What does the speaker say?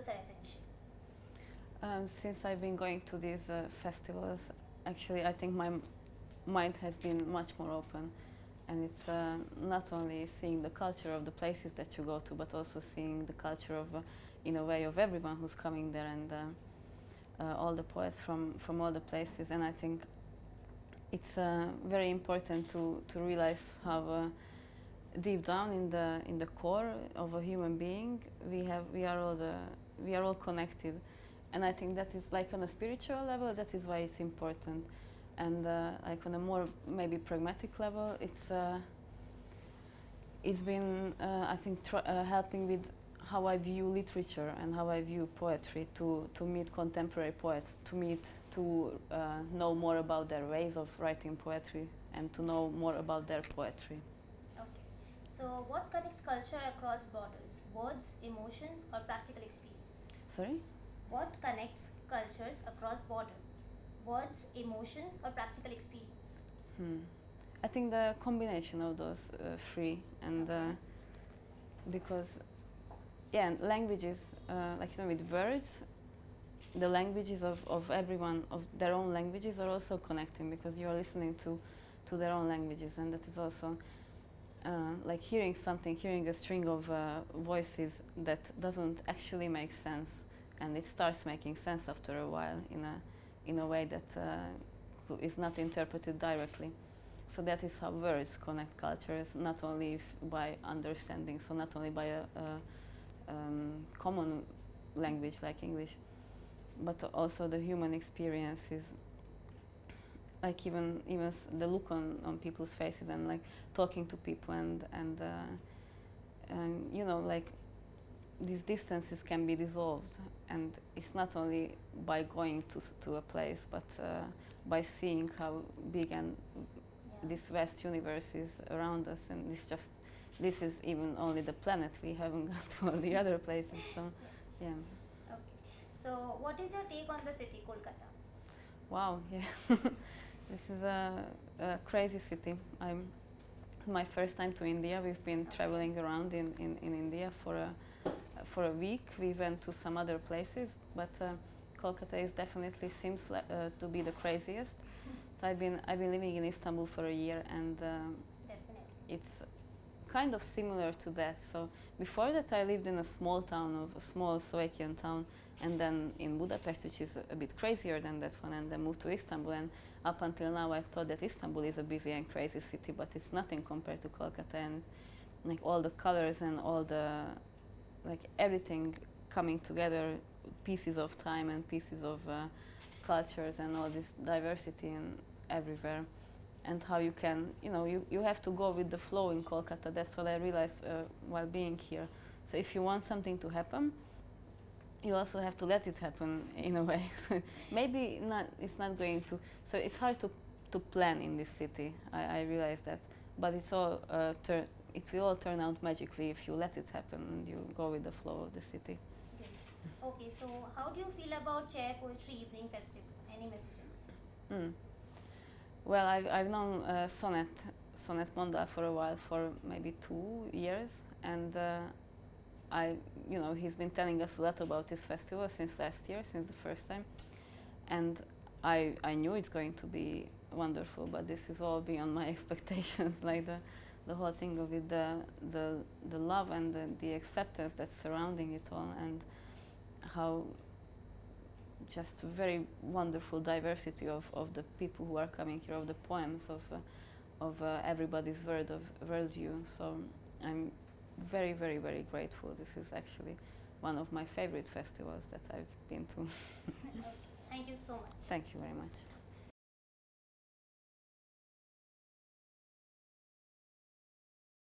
festivals are essential? Since I've been going to these festivals, actually I think my mind has been much more open, and it's not only seeing the culture of the places that you go to, but also seeing the culture of, in a way, of everyone who's coming there, and all the poets from all the places. And I think it's very important to realize how deep down in the core of a human being we are all connected, and I think that is, like, on a spiritual level, that is why it's important. And like on a more maybe pragmatic level, it's been I think helping with how I view literature and how I view poetry, to meet contemporary poets, to know more about their ways of writing poetry, and to know more about their poetry. Okay. So, what connects culture across borders? Words, emotions, or practical experience? Sorry? What connects cultures across borders? Words, emotions, or practical experience? I think the combination of those three, and because, yeah, and languages, like, you know, with words, the languages of everyone, of their own languages, are also connecting, because you are listening to their own languages, and that is also like hearing a string of voices that doesn't actually make sense, and it starts making sense after a while in a way that is not interpreted directly. So that is how words connect cultures, not only by understanding, so not only by a common language like English, but also the human experiences, like even the look on people's faces, and like talking to people, and you know, like, these distances can be dissolved, and it's not only by going to a place, but by seeing how big and this vast universe is around us, and this is even only the planet. We haven't got to all the other places, so yeah. Okay. So, what is your take on the city, Kolkata? Wow, yeah. This is a crazy city. I'm my first time to India. We've been traveling around in India for a week. We went to some other places, but Kolkata is definitely seems to be the craziest. I've been living in Istanbul for a year, and Definitely. it's kind of similar to that. So before that, I lived in a small Slovakian town, and then in Budapest, which is a bit crazier than that one, and then moved to Istanbul. And up until now, I thought that Istanbul is a busy and crazy city, but it's nothing compared to Kolkata. And like all the colors and all the, like, everything coming together, pieces of time and pieces of cultures, and all this diversity and everywhere, and how you can, you know, you have to go with the flow in Kolkata. That's what I realized while being here. So if you want something to happen, you also have to let it happen in a way. Maybe not, it's not going to, so it's hard to plan in this city. I realize that, but it's all it will all turn out magically if you let it happen and you go with the flow of the city. Great. Okay, so how do you feel about Chair Poetry Evening Festival? Any messages? Well, I've known Sonnet Mondal for a while, for maybe 2 years, and you know, he's been telling us a lot about this festival since last year, since the first time, and I knew it's going to be wonderful, but this is all beyond my expectations. Like the whole thing of it, the love and the acceptance that's surrounding it all, and how just very wonderful diversity of the people who are coming here, of the poems, of everybody's worldview. So I'm very, very, very grateful. This is actually one of my favorite festivals that I've been to. Okay. Thank you so much. Thank you very much.